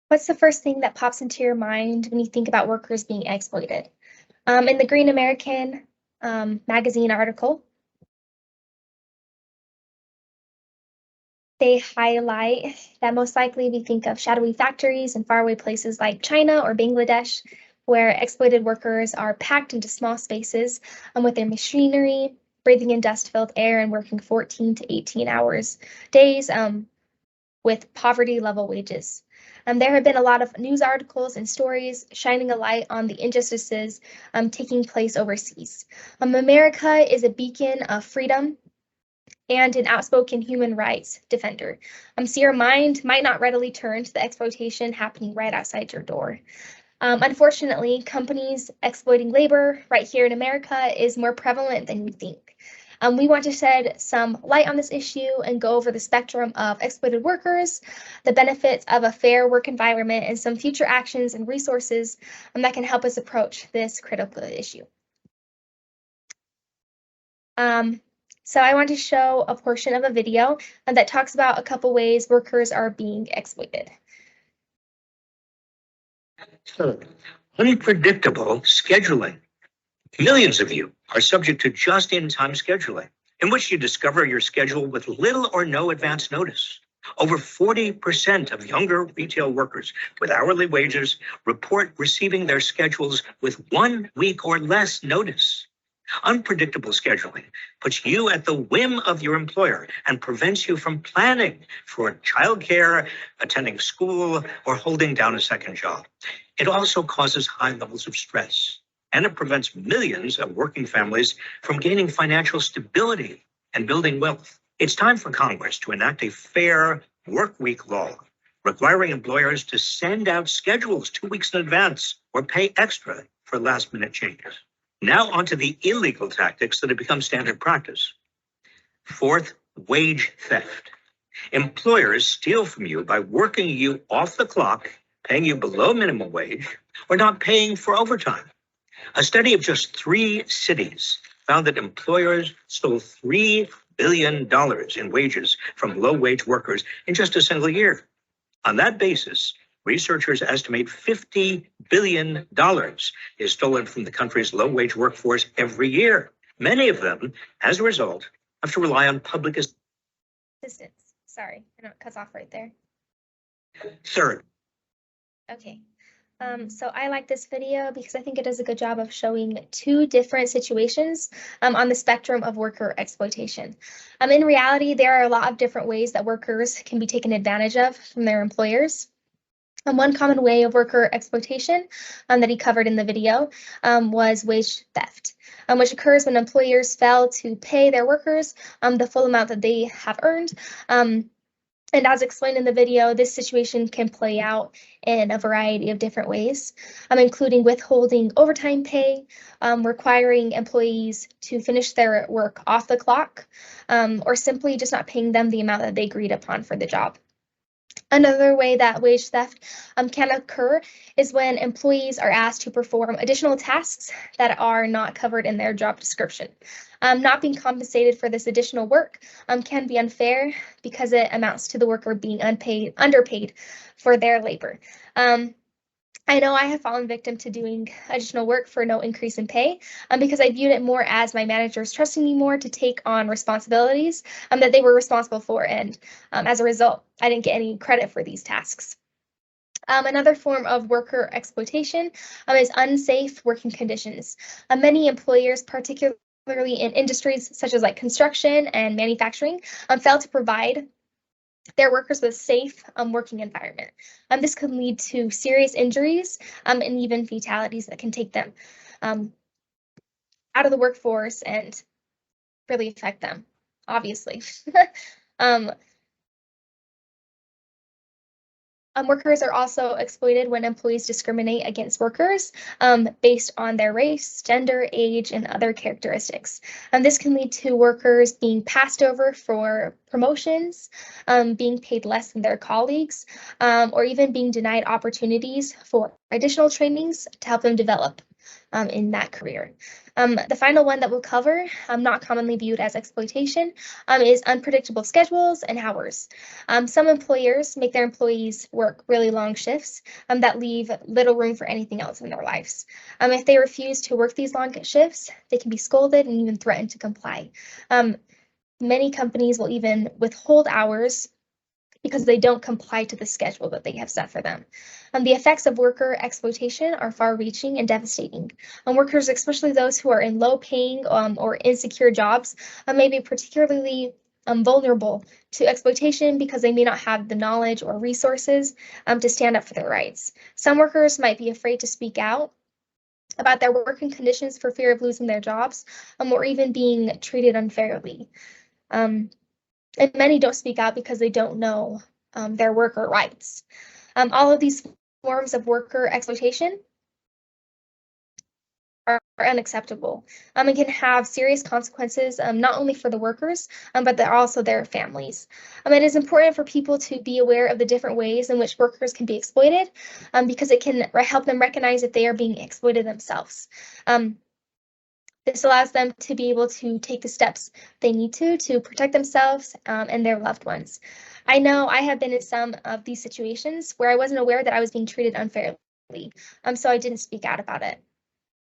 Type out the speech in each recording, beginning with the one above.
What's the first thing that pops into your mind when you think about workers being exploited? In the Green American magazine article, they highlight that most likely we think of shadowy factories in faraway places like China or Bangladesh, where exploited workers are packed into small spaces with their machinery, breathing in dust-filled air and working 14 to 18 hours days with poverty-level wages. There have been a lot of news articles and stories shining a light on the injustices taking place overseas. America is a beacon of freedom and an outspoken human rights defender. So your mind might not readily turn to the exploitation happening right outside your door. Unfortunately, companies exploiting labor right here in America is more prevalent than you think. We want to shed some light on this issue and go over the spectrum of exploited workers, the benefits of a fair work environment, and some future actions and resources that can help us approach this critical issue. So I want to show a portion of a video that talks about a couple ways workers are being exploited. Unpredictable scheduling. Millions of you are subject to just-in-time scheduling, in which you discover your schedule with little or no advance notice. Over 40% of younger retail workers with hourly wages report receiving their schedules with 1 week or less notice. Unpredictable scheduling puts you at the whim of your employer and prevents you from planning for childcare, attending school, or holding down a second job. It also causes high levels of stress, and it prevents millions of working families from gaining financial stability and building wealth. It's time for Congress to enact a fair work week law requiring employers to send out schedules 2 weeks in advance or pay extra for last-minute changes. Now onto the illegal tactics that have become standard practice. Fourth, wage theft. Employers steal from you by working you off the clock, paying you below minimum wage, or not paying for overtime. A study of just 3 cities found that employers stole $3 billion in wages from low-wage workers in just a single year. On that basis, researchers estimate $50 billion is stolen from the country's low-wage workforce every year. Many of them, as a result, have to rely on public assistance. Sorry, I know it cuts off right there. Third. Okay. So I like this video because I think it does a good job of showing 2 different situations on the spectrum of worker exploitation. In reality, there are a lot of different ways that workers can be taken advantage of from their employers. One common way of worker exploitation that he covered in the video was wage theft, which occurs when employers fail to pay their workers the full amount that they have earned. And as explained in the video, this situation can play out in a variety of different ways, including withholding overtime pay, requiring employees to finish their work off the clock, or simply just not paying them the amount that they agreed upon for the job. Another way that wage theft can occur is when employees are asked to perform additional tasks that are not covered in their job description. Not being compensated for this additional work can be unfair because it amounts to the worker being underpaid for their labor. I know I have fallen victim to doing additional work for no increase in pay because I viewed it more as my managers trusting me more to take on responsibilities that they were responsible for, and as a result, I didn't get any credit for these tasks. Another form of worker exploitation is unsafe working conditions. Many employers, particularly in industries such as like construction and manufacturing, fail to provide their workers with safe working environment. This could lead to serious injuries and even fatalities that can take them out of the workforce and really affect them, obviously. Workers are also exploited when employees discriminate against workers based on their race, gender, age, and other characteristics. This can lead to workers being passed over for promotions, being paid less than their colleagues, or even being denied opportunities for additional trainings to help them develop. in that career. The final one that we'll cover, not commonly viewed as exploitation, is unpredictable schedules and hours. Some employers make their employees work really long shifts that leave little room for anything else in their lives. If they refuse to work these long shifts, they can be scolded and even threatened to comply. Many companies will even withhold hours because they don't comply to the schedule that they have set for them. The effects of worker exploitation are far-reaching and devastating. Workers, especially those who are in low-paying or insecure jobs, may be particularly vulnerable to exploitation because they may not have the knowledge or resources to stand up for their rights. Some workers might be afraid to speak out about their working conditions for fear of losing their jobs or even being treated unfairly. And many don't speak out because they don't know their worker rights. All of these forms of worker exploitation are unacceptable and can have serious consequences, not only for the workers, but also their families. It is important for people to be aware of the different ways in which workers can be exploited because it can help them recognize that they are being exploited themselves. This allows them to be able to take the steps they need to protect themselves and their loved ones. I know I have been in some of these situations where I wasn't aware that I was being treated unfairly, so I didn't speak out about it.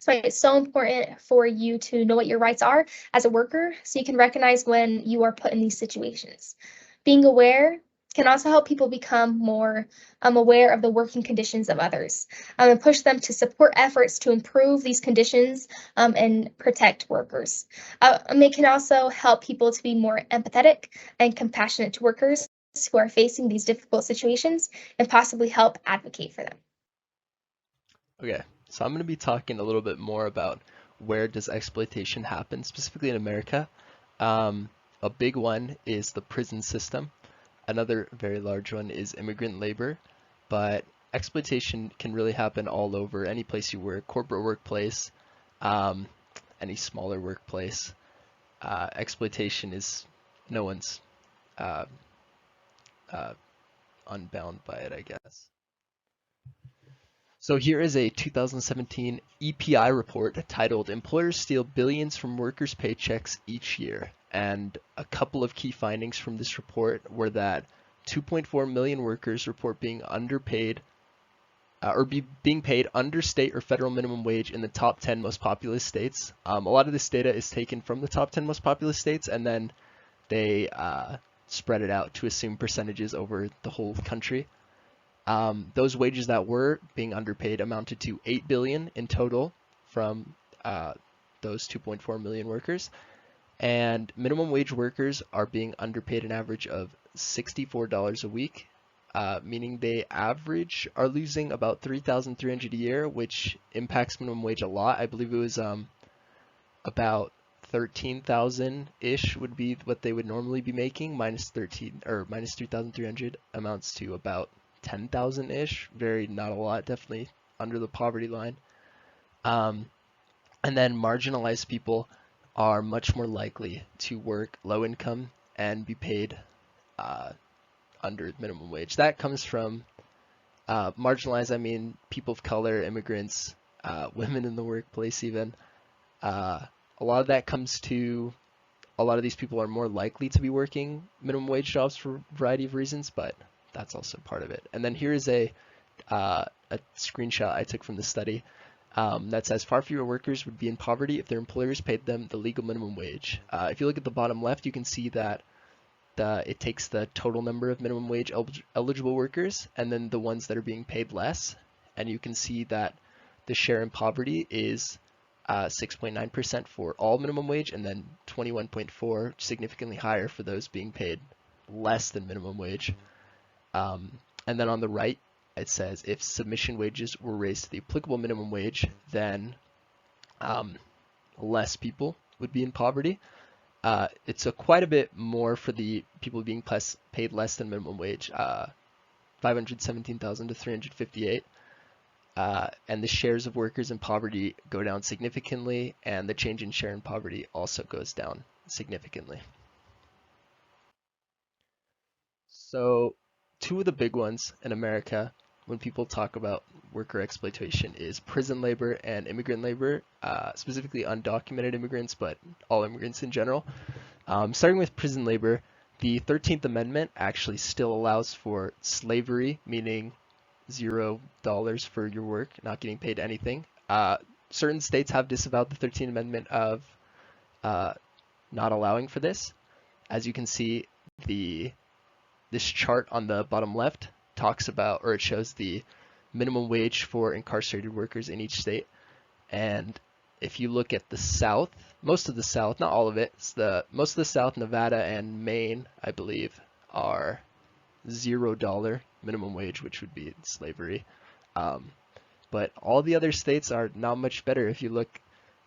So it's so important for you to know what your rights are as a worker so you can recognize when you are put in these situations. Being aware can also help people become more aware of the working conditions of others and push them to support efforts to improve these conditions and protect workers. It can also help people to be more empathetic and compassionate to workers who are facing these difficult situations and possibly help advocate for them. Okay, so I'm going to be talking a little bit more about where does exploitation happen, specifically in America. A big one is the prison system. Another very large one is immigrant labor, but exploitation can really happen all over, any place you work, corporate workplace, any smaller workplace. Exploitation is no one's uh, unbound by it, I guess. So here is a 2017 EPI report titled "Employers Steal Billions from Workers' Paychecks Each Year." And a couple of key findings from this report were that 2.4 million workers report being underpaid being paid under state or federal minimum wage in the top 10 most populous states. A lot of this data is taken from the top 10 most populous states, and then they spread it out to assume percentages over the whole country. Those wages that were being underpaid amounted to $8 billion in total from those 2.4 million workers. And minimum wage workers are being underpaid an average of $64 a week, meaning they are losing about $3,300 a year, which impacts minimum wage a lot. I believe it was about 13,000-ish would be what they would normally be making, minus 3,300 amounts to about 10,000-ish. Very not a lot, definitely under the poverty line. And then marginalized people are much more likely to work low income and be paid under minimum wage. That comes from marginalized, I mean people of color, immigrants, women in the workplace even. A lot of that comes to a lot of these people are more likely to be working minimum wage jobs for a variety of reasons, but that's also part of it. And then here is a screenshot I took from the study that says far fewer workers would be in poverty if their employers paid them the legal minimum wage. If you look at the bottom left, you can see that it takes the total number of minimum wage eligible workers and then the ones that are being paid less, and you can see that the share in poverty is 6.9% for all minimum wage, and then 21.4%, significantly higher for those being paid less than minimum wage. And then on the right, it says if submission wages were raised to the applicable minimum wage, then less people would be in poverty. It's quite a bit more for the people being paid less than minimum wage, 517,000 to 358. And the shares of workers in poverty go down significantly, and the change in share in poverty also goes down significantly. So two of the big ones in America when people talk about worker exploitation is prison labor and immigrant labor, specifically undocumented immigrants, but all immigrants in general. Starting with prison labor, the 13th Amendment actually still allows for slavery, meaning $0 for your work, not getting paid anything. Certain states have disavowed the 13th Amendment of not allowing for this. As you can see, this chart on the bottom left talks about, or it shows the minimum wage for incarcerated workers in each state. And if you look at the South, most of the South, not all of it, most of the South, Nevada and Maine, I believe, are $0 minimum wage, which would be slavery. But all the other states are not much better. If you look,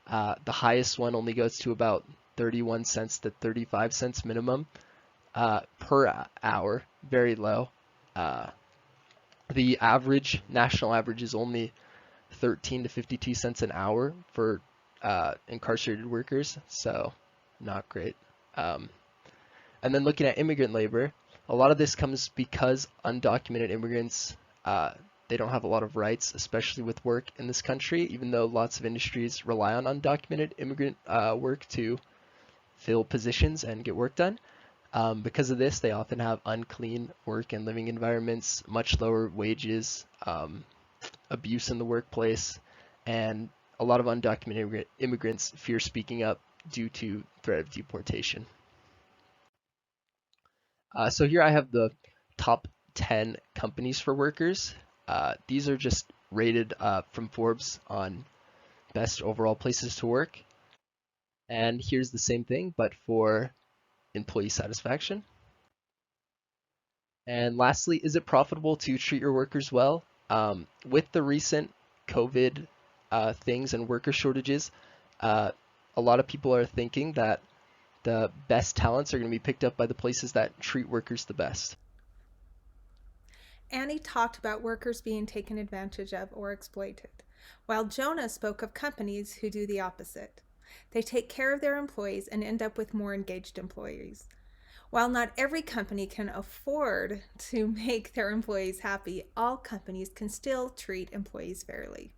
the highest one only goes to about 31 cents to 35 cents minimum per hour, very low. The average, national average, is only 13 to 52 cents an hour for incarcerated workers, so not great. And then looking at immigrant labor, a lot of this comes because undocumented immigrants, they don't have a lot of rights, especially with work in this country, even though lots of industries rely on undocumented immigrant work to fill positions and get work done. Because of this, they often have unclean work and living environments, much lower wages, abuse in the workplace, and a lot of undocumented immigrants fear speaking up due to threat of deportation. So here I have the top 10 companies for workers. These are just rated from Forbes on best overall places to work. And here's the same thing, but for employee satisfaction. And lastly, is it profitable to treat your workers well? With the recent COVID things and worker shortages, a lot of people are thinking that the best talents are going to be picked up by the places that treat workers the best. Annie talked about workers being taken advantage of or exploited, while Jonah spoke of companies who do the opposite. They take care of their employees and end up with more engaged employees. While not every company can afford to make their employees happy, all companies can still treat employees fairly.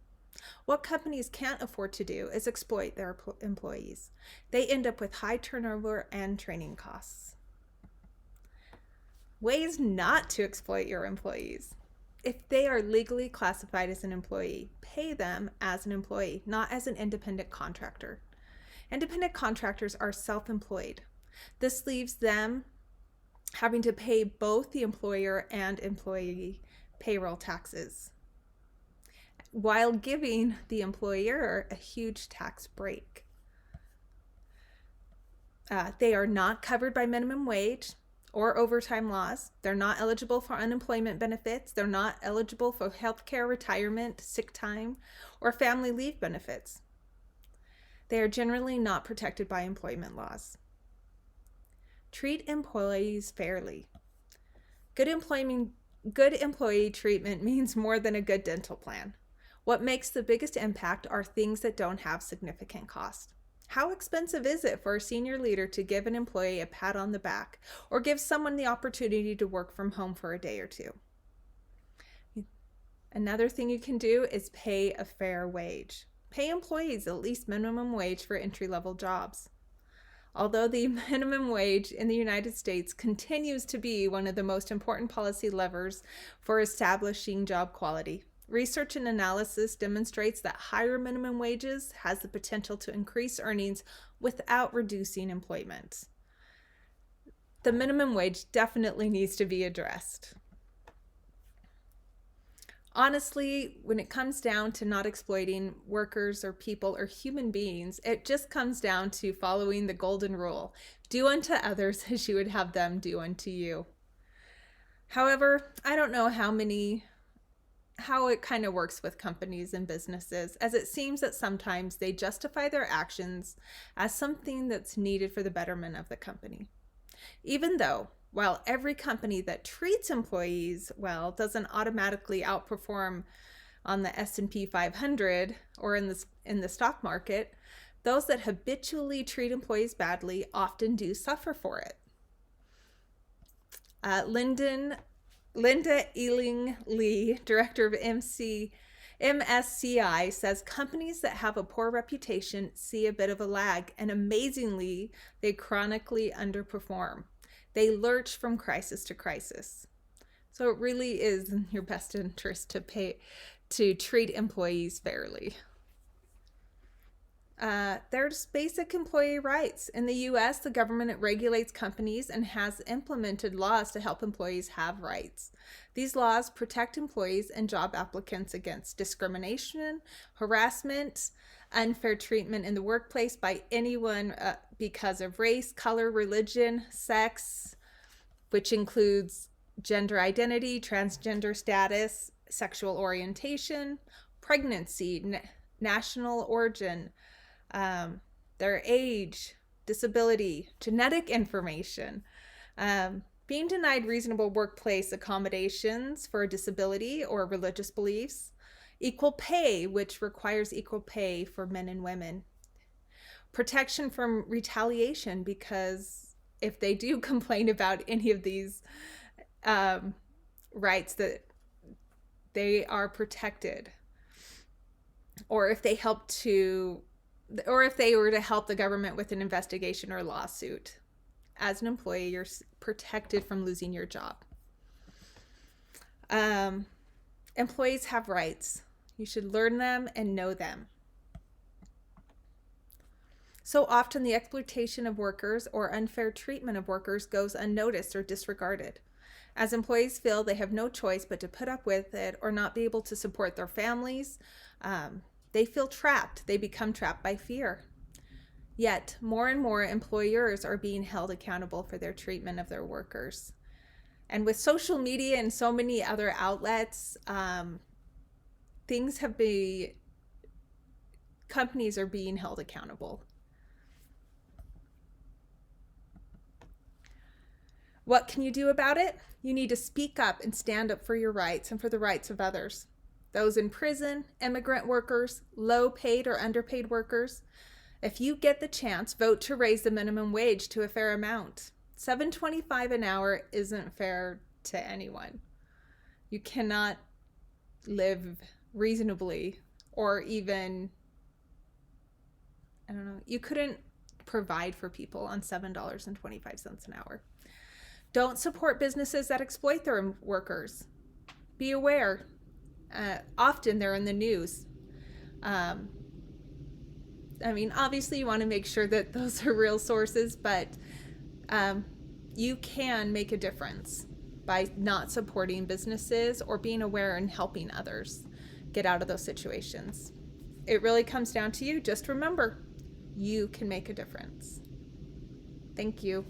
What companies can't afford to do is exploit their employees. They end up with high turnover and training costs. Ways not to exploit your employees. If they are legally classified as an employee, pay them as an employee, not as an independent contractor. Independent contractors are self-employed. This leaves them having to pay both the employer and employee payroll taxes, while giving the employer a huge tax break. They are not covered by minimum wage or overtime laws. They're not eligible for unemployment benefits. They're not eligible for health care, retirement, sick time, or family leave benefits. They are generally not protected by employment laws. Treat employees fairly. Good employee treatment means more than a good dental plan. What makes the biggest impact are things that don't have significant cost. How expensive is it for a senior leader to give an employee a pat on the back or give someone the opportunity to work from home for a day or two? Another thing you can do is pay a fair wage. Pay employees at least minimum wage for entry-level jobs. Although the minimum wage in the United States continues to be one of the most important policy levers for establishing job quality, research and analysis demonstrates that higher minimum wages has the potential to increase earnings without reducing employment. The minimum wage definitely needs to be addressed. Honestly, when it comes down to not exploiting workers or people or human beings, it just comes down to following the golden rule. Do unto others as you would have them do unto you. However, I don't know how it kind of works with companies and businesses, as it seems that sometimes they justify their actions as something that's needed for the betterment of the company. Even though, while every company that treats employees well doesn't automatically outperform on the S&P 500 or in the stock market, those that habitually treat employees badly often do suffer for it. Lyndon Linda Ealing Lee, director of MSCI, says companies that have a poor reputation see a bit of a lag, and amazingly, they chronically underperform. They lurch from crisis to crisis. So it really is in your best interest to treat employees fairly. There's basic employee rights. In the US, the government regulates companies and has implemented laws to help employees have rights. These laws protect employees and job applicants against discrimination, harassment, unfair treatment in the workplace by anyone because of race, color, religion, sex, which includes gender identity, transgender status, sexual orientation, pregnancy, national origin, their age, disability, genetic information, being denied reasonable workplace accommodations for a disability or religious beliefs, equal pay, which requires equal pay for men and women, protection from retaliation, because if they do complain about any of these rights, that they are protected, or if they were to help the government with an investigation or lawsuit. As an employee, you're protected from losing your job. Employees have rights. You should learn them and know them. So often the exploitation of workers or unfair treatment of workers goes unnoticed or disregarded. As employees feel they have no choice but to put up with it or not be able to support their families, they feel trapped. They become trapped by fear. Yet, more and more employers are being held accountable for their treatment of their workers. And with social media and so many other outlets, companies are being held accountable. What can you do about it? You need to speak up and stand up for your rights and for the rights of others. Those in prison, immigrant workers, low-paid or underpaid workers. If you get the chance, vote to raise the minimum wage to a fair amount. $7.25 an hour isn't fair to anyone. You cannot live reasonably, or even, you couldn't provide for people on $7.25 an hour. Don't support businesses that exploit their workers. Be aware. Often they're in the news. Obviously you want to make sure that those are real sources, but you can make a difference by not supporting businesses or being aware and helping others get out of those situations. It really comes down to you. Just remember, you can make a difference. Thank you.